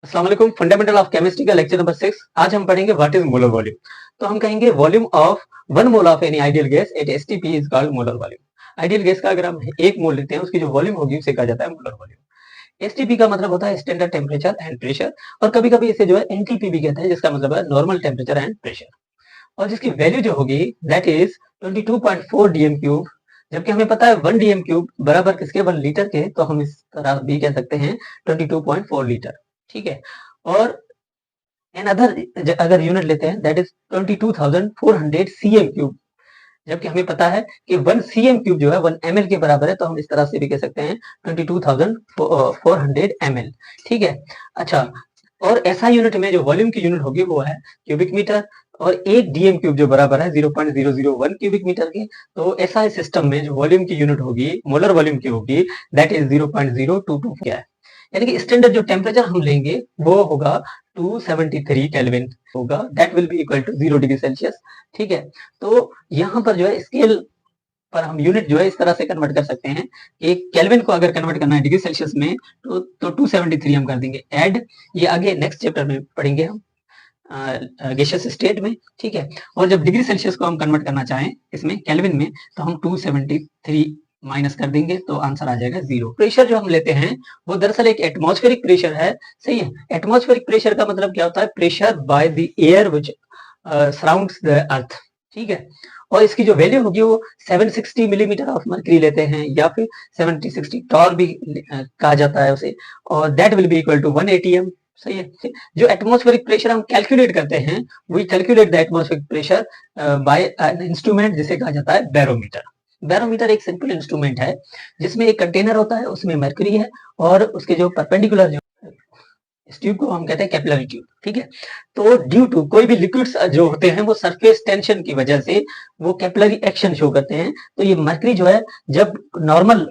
अस्सलाम वालेकुम। Fundamental of chemistry का लेक्चर नंबर 6। आज हम पढ़ेंगे व्हाट इज मोलर वॉल्यूम। तो हम कहेंगे volume of 1 mole of any ideal gas at STP is called molar volume. Ideal gas का अगर हम 1 मोल लेते हैं उसकी जो वॉल्यूम होगी उसे कहा जाता है मोलर वॉल्यूम। एसटीपी का मतलब होता है स्टैंडर्ड टेम्परेचर एंड प्रेशर, और कभी कभी इसे जो है एनटीपी भी कहते हैं, जिसका मतलब है नॉर्मल टेम्परेचर एंड प्रेशर। और जिसकी वैल्यू जो होगी दैट इज 22.4 डीएम क्यूब। जबकि हमें पता है 1 डीएम क्यूब बराबर किसके 1 लीटर के, तो हम इस तरह भी कह सकते हैं 22.4 लीटर। ठीक है। और एन अदर अगर यूनिट लेते हैं दैट इज 22,400 सीएम क्यूब। जबकि हमें पता है कि 1 सीएम क्यूब जो है 1 ml के बराबर है, तो हम इस तरह से भी कह सकते हैं 22,400 ml। ठीक है। अच्छा, और ऐसा यूनिट में जो वॉल्यूम की यूनिट होगी वो है क्यूबिक मीटर, और 1 डीएम क्यूब जो बराबर है 0.001 क्यूबिक मीटर के। तो ऐसा सिस्टम में जो वॉल्यूम की यूनिट होगी मोलर वॉल्यूम की होगी दैट इज 0.022 क्या है। यानी कि स्टैंडर्ड जो टेम्परेचर हम लेंगे वो होगा 273 केल्विन होगा, that will be equal to 0 degree Celsius. ठीक है। तो यहाँ पर जो है स्केल पर हम यूनिट जो है इस तरह से कन्वर्ट कर सकते हैं कि केल्विन को अगर कन्वर्ट करना है डिग्री सेल्सियस में तो 273 हम कर देंगे ऐड। ये आगे नेक्स्ट चैप्टर में पढ़ेंगे हम गैसियस स्टेट में। ठीक है। और जब डिग्री सेल्सियस को हम कन्वर्ट करना चाहें इसमें केल्विन में, तो हम 273 माइनस कर देंगे तो आंसर आ जाएगा 0। प्रेशर जो हम लेते हैं वो दरअसल एक एटमॉस्फेरिक प्रेशर है। सही है। एटमॉस्फेरिक प्रेशर का मतलब क्या होता है? Pressure by the air which surrounds the earth. ठीक है। और इसकी जो वैल्यू होगी वो 760 मिलीमीटर ऑफ मर्क्यूरी लेते हैं, या फिर 7060 टॉर भी कहा जाता है उसे, और that will be equal to 1 ATM. सही है। जो एटमॉस्फेरिक प्रेशर हम कैलकुलेट करते हैं, we calculate the atmospheric pressure by an instrument जिसे कहा जाता है बैरोमीटर। बैरोमीटर एक सिंपल इंस्ट्रूमेंट है जिसमें एक कंटेनर होता है, उसमें मर्क्यूरी है, और उसके जो परपेंडिकुलर जो इस ट्यूब को हम कहते हैं कैपिलरी ट्यूब। ठीक है। तो ड्यू टू कोई भी लिक्विड्स जो होते हैं वो सरफेस टेंशन की वजह से वो कैपिलरी एक्शन शो करते हैं। तो ये मर्क्यूरी जो है जब नॉर्मल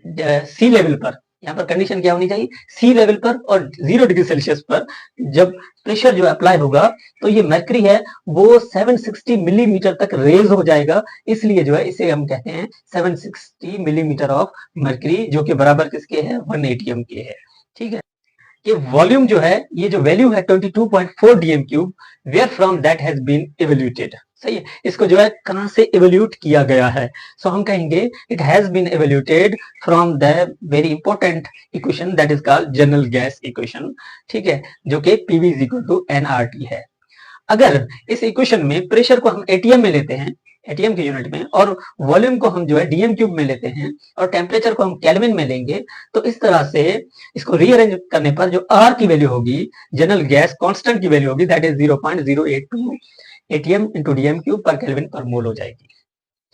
सी लेवल पर, यहाँ पर कंडीशन क्या होनी चाहिए, सी लेवल पर और 0 डिग्री सेल्सियस पर जब प्रेशर जो अप्लाई होगा तो ये मर्क्यूरी है वो 760 मिलीमीटर तक रेज हो जाएगा। इसलिए जो है इसे हम कहते हैं 760 मिलीमीटर ऑफ मर्क्यूरी, जो कि बराबर किसके है 1 एटीएम के है। ठीक है। ये वॉल्यूम जो है, ये जो वैल्यू है 22.4 dm cube, where from that has been evaluated. सही है। इसको जो है कहां से इवेल्यूट किया गया है? सो हम कहेंगे it has been evaluated from the very important equation that is called general gas equation. ठीक है। जो कि PV is equal to NRT है। अगर इस इक्वेशन में प्रेशर को हम एटीएम में लेते हैं, एटीएम के यूनिट में, और वॉल्यूम को हम जो है डीएम क्यूब में लेते हैं, और टेम्परेचर को हम केल्विन में लेंगे, तो इस तरह से इसको रीअरेंज करने पर जो आर की वैल्यू होगी, जनरल गैस कांस्टेंट की वैल्यू होगी, that is 0.082 ATM into DM cube पर केल्विन पर मोल हो जाएगी।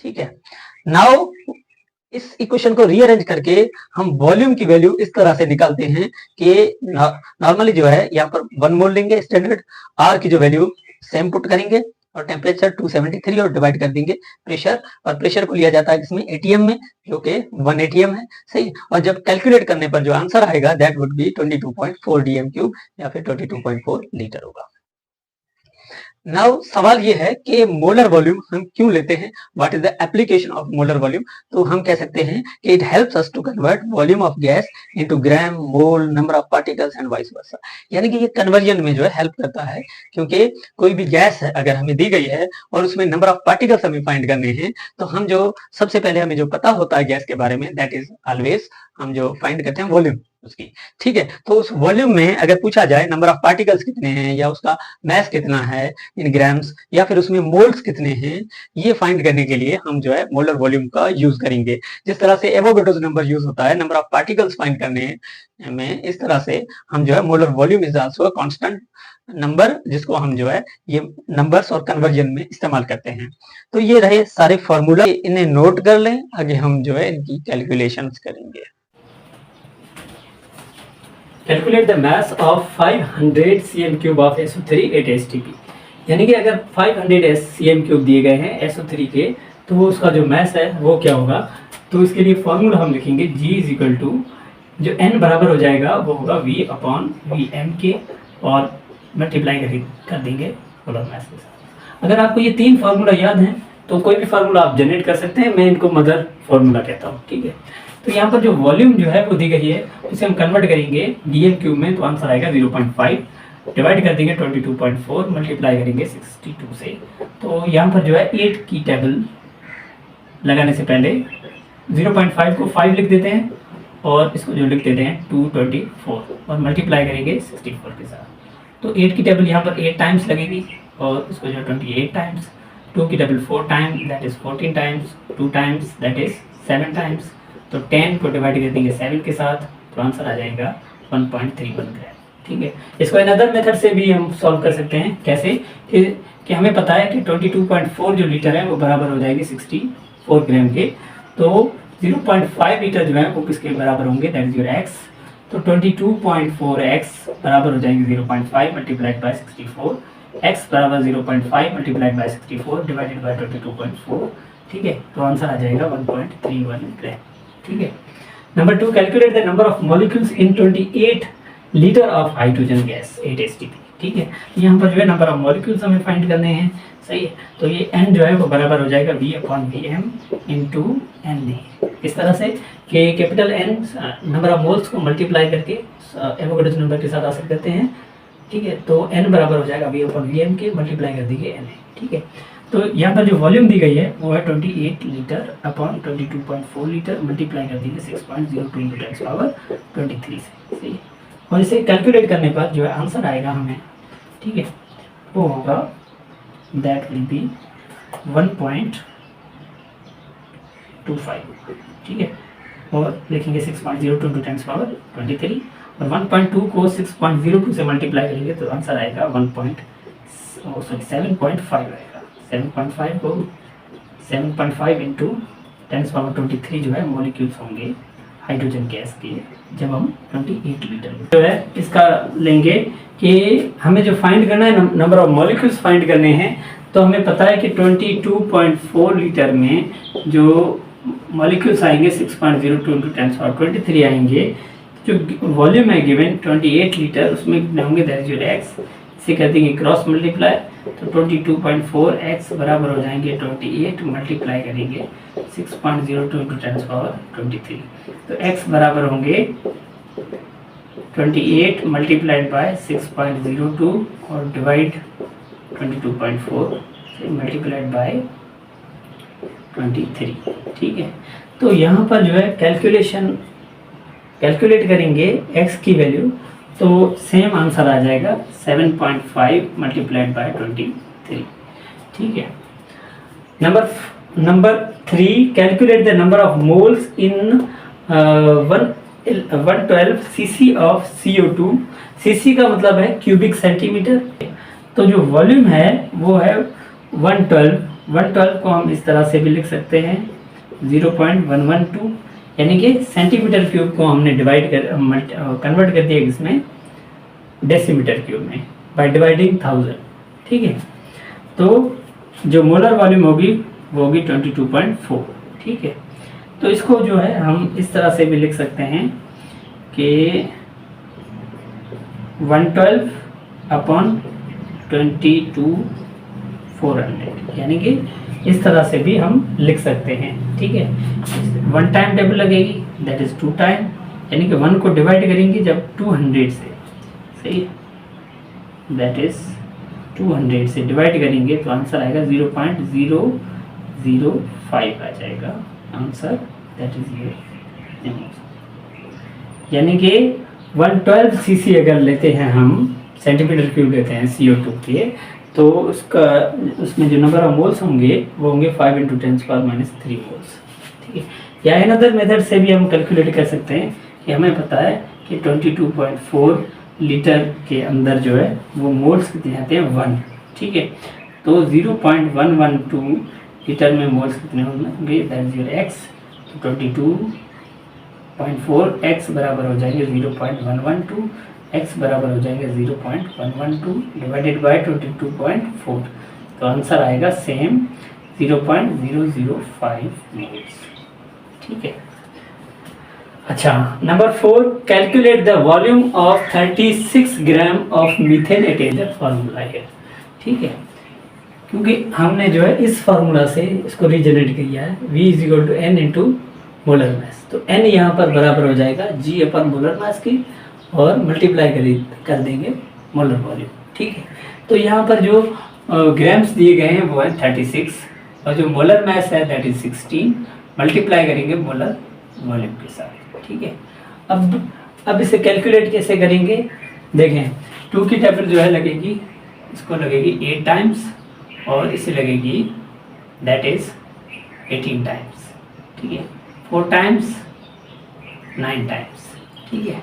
ठीक है। नाउ इस इक्वेशन को रीअरेंज करके हम वॉल्यूम की वैल्यू इस तरह से निकालते हैं कि नॉर्मली जो है यहाँ पर 1 मोल लेंगे स्टैंडर्ड, आर की जो वैल्यू सेम पुट करेंगे, और टेम्परेचर 273 और डिवाइड कर देंगे प्रेशर, और प्रेशर को लिया जाता है इसमें एटीएम में, जो कि 1 एटीएम है। सही। और जब कैलकुलेट करने पर जो आंसर आएगा that would be 22.4 dm cube, या फिर 22.4 लीटर होगा। नाउ सवाल ये है कि मोलर वॉल्यूम हम क्यों लेते हैं, what is the application of molar volume. तो हम कह सकते हैं कि it helps us to convert volume of gas into gram, mole, number of particles and vice versa. यानी कि ये कन्वर्जन में जो है हेल्प करता है, क्योंकि कोई भी गैस है अगर हमें दी गई है और उसमें नंबर ऑफ पार्टिकल्स हमें फाइंड करने हैं, तो हम जो सबसे पहले हमें जो पता होता है गैस के बारे में दैट इज ऑलवेज हम जो फाइंड करते हैं वॉल्यूम उसकी। ठीक है। तो उस वॉल्यूम में अगर पूछा जाए नंबर ऑफ पार्टिकल्स कितने हैं, या उसका मैस कितना है इन ग्राम्स, या फिर उसमें मोल्स कितने हैं, ये फाइंड करने के लिए हम जो है मोलर वॉल्यूम का यूज करेंगे। जिस तरह से एवोगाड्रोस नंबर यूज होता है नंबर ऑफ पार्टिकल्स फाइंड करने में, इस तरह से हम जो है molar volume is also a constant number, जिसको हम जो है ये नंबर्स और कन्वर्जन में इस्तेमाल करते हैं। तो ये रहे सारे फॉर्मूला, इन्हें नोट कर लें, आगे हम जो है इनकी कैलकुलेशंस करेंगे। Calculate the mass of 500 cm cube of SO3 at STP। यानी कि अगर 500 cm क्यूब दिए गए हैं SO3 के, तो वो उसका जो मास है वो क्या होगा। तो इसके लिए फॉर्मूला हम लिखेंगे G इज इक्वल टू, जो N बराबर हो जाएगा वो होगा V अपॉन VM के, और मल्टीप्लाई कर देंगे मोलर मास के साथ। अगर आपको ये 3 फार्मूला याद हैं तो कोई भी फार्मूला आप जनरेट कर सकते हैं, मैं इनको मदर फार्मूला कहता हूँ। ठीक है। तो यहाँ पर जो वॉल्यूम जो है वो दी गई है, उसे हम कन्वर्ट करेंगे डीएम क्यूब में, तो आंसर आएगा 0.5 डिवाइड कर देंगे 22.4 मल्टीप्लाई करेंगे 62 से। तो यहाँ पर जो है 8 की टेबल लगाने से पहले 0.5 को 5 लिख देते हैं और इसको जो लिख देते हैं 224 और मल्टीप्लाई करेंगे 64 के साथ। तो 8 की टेबल यहाँ पर 8 टाइम्स लगेगी और इसको जो 28 टाइम्स, 2 की table 4 times that is 14 times, 2 times that is 7 times. तो 10 को डिवाइड कर देंगे 7 के साथ, तो आंसर आ जाएगा 1.31 ग्राम। ठीक है, इसको अनदर मेथड से भी हम सॉल्व कर सकते हैं। कैसे कि हमें पता है कि 22.4 जो लीटर है वो बराबर हो जाएगी 64 ग्राम के। तो 0.5 लीटर जो है वो किसके बराबर होंगे, दैट इज योर एक्स। तो 22.4 एक्स बराबर हो जाएंगे 0.5 मल्टीप्लाइड बाय 64, एक्स बराबर 0.5 मल्टीप्लाइड बाय 64 डिवाइडेड बाय 22.4। ठीक है, तो आंसर आ जाएगा 1.31 ग्राम। ठीक है, number 2, calculate the number of molecules in 28 litre of hydrogen gas 8 STP। ठीक है, यहाँ पर जो है नंबर ऑफ मॉलिक्यूल्स हमें फाइंड करने हैं। सही है, तो ये n जो है वो बराबर हो जाएगा V/Vm इंटू NA। इस तरह से कि capital N number of moles को मल्टीप्लाई करके एवोगाड्रो नंबर के साथ हासिल करते हैं। ठीक है, तो n बराबर हो जाएगा V/Vm के मल्टीप्लाई कर दीजिए Na। ठीक है, तो यहाँ पर जो वॉल्यूम दी गई है वो है 28 लीटर अपॉन 22.4 लीटर मल्टीप्लाई कर दीजिए 6.02 × 10⁻23 से। सही है, और इसे कैलकुलेट करने पर जो है आंसर आएगा हमें, ठीक है, वो होगा दैट विल बी 1.25। ठीक है, और लिखेंगे 6.02 × 10⁻23 और 1.2 को 6.02 से मल्टीप्लाई करेंगे तो आंसर आएगा 7.5 आएगा। 7.5 को 7.5 इंटू 10⁻23 जो है मॉलिक्यूल्स होंगे हाइड्रोजन गैस के, जब हम 28 लीटर जो है इसका लेंगे कि हमें जो फाइंड करना है नंबर ऑफ मॉलिक्यूल्स फाइंड करने हैं। तो हमें पता है कि 22.4 लीटर में जो मॉलिक्यूल्स आएंगे 6.02 × 10⁻23 आएंगे। जो वॉल्यूम है गिवन 28 लीटर, उसमें कितने होंगे, दैट इज योर एक्स। इसे कर देंगे क्रॉस मल्टीप्लाई, तो 22.4 एक्स बराबर हो जाएंगे 28 मल्टीप्लाई करेंगे 6.02 × 10⁻23। तो एक्स बराबर होंगे 28 मल्टीप्लाइड बाय 6.02 और डिवाइड 22.4 मल्टीप्लाइड बाय 23। ठीक है, तो यहाँ पर जो है कैलकुलेट करेंगे x की वैल्यू, तो सेम आंसर आ जाएगा 7.5 मल्टीप्लाइड बाय 23। ठीक है, number 3, calculate the number of moles in 112 cc of CO2। cc का मतलब है क्यूबिक सेंटीमीटर। तो जो वॉल्यूम है वो है 112 को हम इस तरह से भी लिख सकते हैं 0.112, यानी कि सेंटीमीटर क्यूब को हमने कन्वर्ट कर दिया इसमें डेसीमीटर क्यूब में बाय डिवाइडिंग 1000। ठीक है, तो जो मोलर वॉल्यूम होगी वो होगी 22.4। ठीक है, तो इसको जो है हम इस तरह से भी लिख सकते हैं कि 112 अपॉन 22,400, यानी कि इस तरह से भी हम लिख सकते हैं। ठीक है, 1 टाइम टेबल लगेगी दैट इज 2 टाइम, यानी कि 1 को डिवाइड करेंगे जब 200 से, सही है, दैट इज 200 से डिवाइड करेंगे तो आंसर आएगा 0.005 आ जाएगा आंसर, दैट इज ये। यानी कि 112 cc अगर लेते हैं हम, सेंटीमीटर क्यूब लेते हैं CO2 के, तो उसमें जो नंबर ऑफ मोल्स होंगे वो होंगे 5 × 10⁻³ मोल्स। ठीक है, या अनदर मेथड से भी हम कैलकुलेट कर सकते हैं कि हमें पता है कि 22.4 लीटर के अंदर जो है वो मोल्स कितने आते हैं 1। ठीक है, तो 0.112 लीटर में मोल्स कितने होंगे, that is your x. 22.4 x बराबर हो जाएंगे 0.112, एक्स बराबर हो जाएंगे 0.112 डिवाइडेड बाय 22.4, तो आंसर आएगा सेम 0.005 मोल्स। ठीक है, अच्छा, number 4, calculate the volume of 36 gram of methane at as formula है। ठीक है, क्योंकि हमने जो है इस फार्मूला से इसको रीजनरेट किया है, V = N × मोलर मास। तो n यहाँ पर बराबर हो जाएगा g अपन मोलर मास की और मल्टीप्लाई कर देंगे मोलर वॉल्यूम। ठीक है, तो यहाँ पर जो ग्राम्स दिए गए हैं वो है 36 और जो मोलर मास है दैट इज 16, मल्टीप्लाई करेंगे मोलर वॉल्यूम के साथ। ठीक है, अब इसे कैलकुलेट कैसे करेंगे, देखें 2 की टेबल जो है लगेगी, इसको लगेगी 8 टाइम्स और इसे लगेगी दैट इज 18 टाइम्स। ठीक है, 4 टाइम्स 9 टाइम्स। ठीक है,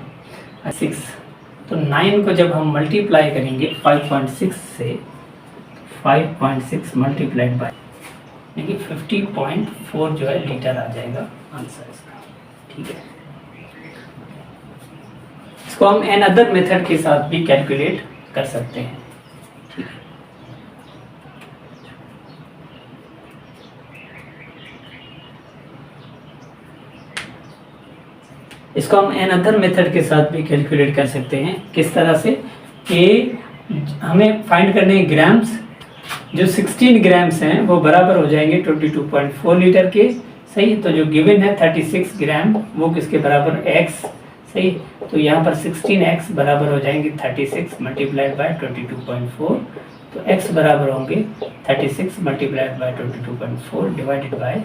6, तो 9 को जब हम मल्टीप्लाई करेंगे 5.6 से, 5.6 मल्टीप्लाइड बाय यानी 50.4 जो है लीटर आ जाएगा आंसर इसका। ठीक है, इसको हम एन अदर मेथड के साथ भी कैलकुलेट कर सकते हैं। ठीक है, इसको हम एन अदर मेथड के साथ भी कैलकुलेट कर सकते हैं। किस तरह से कि हमें फाइंड करने हैं ग्राम्स, जो 16 ग्राम्स हैं वो बराबर हो जाएंगे 22.4 लीटर के। सही, तो जो गिवन है 36 ग्राम वो किसके बराबर, x। सही, तो यहाँ पर 16x बराबर हो जाएंगे 36 मल्टीप्लाइड बाय 22.4, तो x बराबर होंगे 36 मल्टीप्लाइड बाय 22.4 डिवाइडेड बाय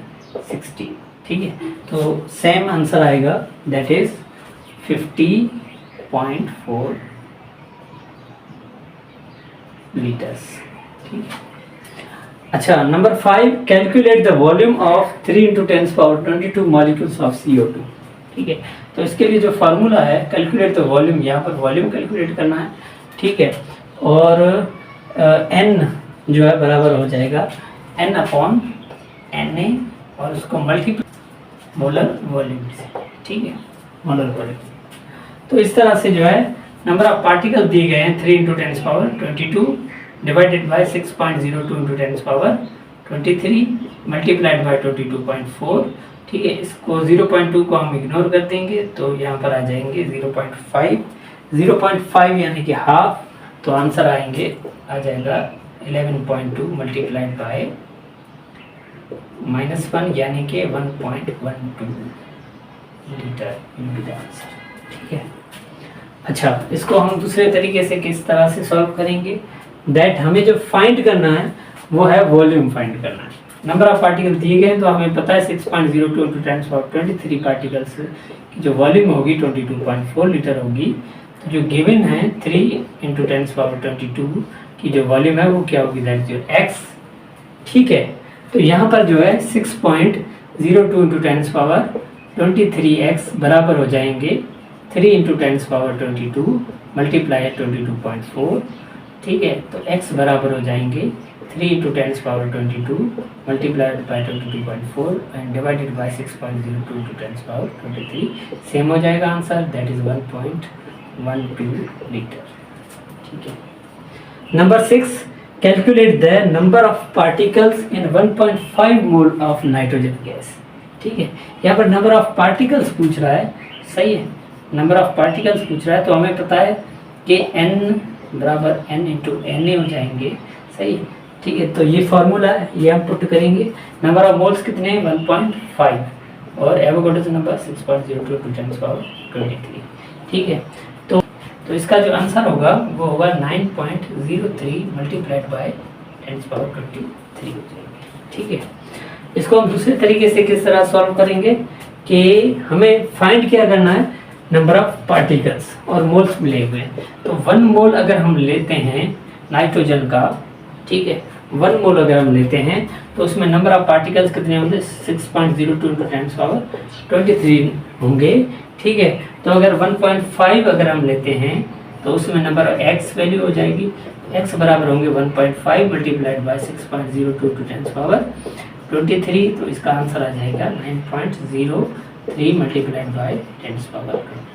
16। ठीक है, तो सेम आंसर आएगा दैट इज 50.4 लीटर्स। ठीक है, अच्छा number 5, calculate the volume of 3 × 10⁻22 molecules of CO2। ठीक है, तो इसके लिए जो फार्मूला है कैलकुलेट द वॉल्यूम, यहाँ पर वॉल्यूम कैलकुलेट करना है। ठीक है, और n जो है बराबर हो जाएगा n/Na और उसको मल्टीप्लाई मोलर वॉल्यूम से। ठीक है, मोलर वॉल्यूम। तो इस तरह से जो है नंबर ऑफ पार्टिकल दिए गए हैं 3 × 10⁻22 डिवाइडेड बाय 6.02 × 10⁻23 मल्टीप्लाइड बाय 22.4। ठीक है, इसको 0.2 को हम इग्नोर कर देंगे तो यहाँ पर आ जाएंगे 0.5 यानी कि हाफ, तो आंसर आ जाएगा 11.2 मल्टीप्लाइड बाय -1 यानी कि 1.12 लीटर आंसर। ठीक है, अच्छा इसको हम दूसरे तरीके से किस तरह से सॉल्व करेंगे, दैट हमें जो फाइंड करना है वो है वॉल्यूम फाइंड करना है। नंबर ऑफ पार्टिकल दिए गए हैं तो हमें पता है 6.02 × 10⁻23 पार्टिकल्स की जो वॉल्यूम होगी 22.4 लीटर होगी। तो जो गिवन है 3 × 10⁻22 की जो वॉल्यूम है वो क्या होगी, दैट इज x। ठीक है, तो यहाँ पर जो है 6.02 × 10⁻23x बराबर हो जाएंगे 3 × 10⁻22 मल्टीप्लाई 22.4। ठीक है, तो x बराबर हो जाएंगे 3 × 10⁻22 multiplied by 22.4 and divided by 6.02 × 10⁻23। Same हो जाएगा आंसर दैट इज 1.12 लीटर। ठीक है, number 6, calculate the number of particles in 1.5 mole of nitrogen gas. ठीक है, यहाँ पर नंबर ऑफ पार्टिकल्स पूछ रहा है। सही है, नंबर ऑफ पार्टिकल्स पूछ रहा है तो हमें पता है कि n बराबर n × Na हो जाएंगे। सही, ठीक है, तो ये फॉर्मूला है, ये हम पुट करेंगे। नंबर ऑफ मोल्स कितने हैं 1.5 और एवोगाड्रोस नंबर 6.02 × 10⁻23। ठीक है, तो इसका जो आंसर होगा वो होगा 9.03 मल्टीप्लाइड बाय 10⁻23 हो जाएंगे। ठीक है, इसको हम दूसरे तरीके से किस तरह सॉल्व करेंगे कि हमें फाइंड क्या करना है, नंबर ऑफ पार्टिकल्स और मोल्स मिले हुए हैं। तो 1 मोल अगर हम लेते हैं नाइट्रोजन का, ठीक है, 1 मोल अगर हम लेते हैं तो उसमें नंबर ऑफ पार्टिकल्स कितने होंगे 6.02 × 10⁻23 होंगे। ठीक है, तो अगर 1.5 अगर हम लेते हैं तो उसमें नंबर ऑफ x वैल्यू हो जाएगी, x बराबर होंगे 1.5 मल्टीप्लाइड बाय 6.02 × 10⁻23। तो इसका आंसर आ जाएगा 9.03 मल्टीप्लाइड बाय 10⁻23।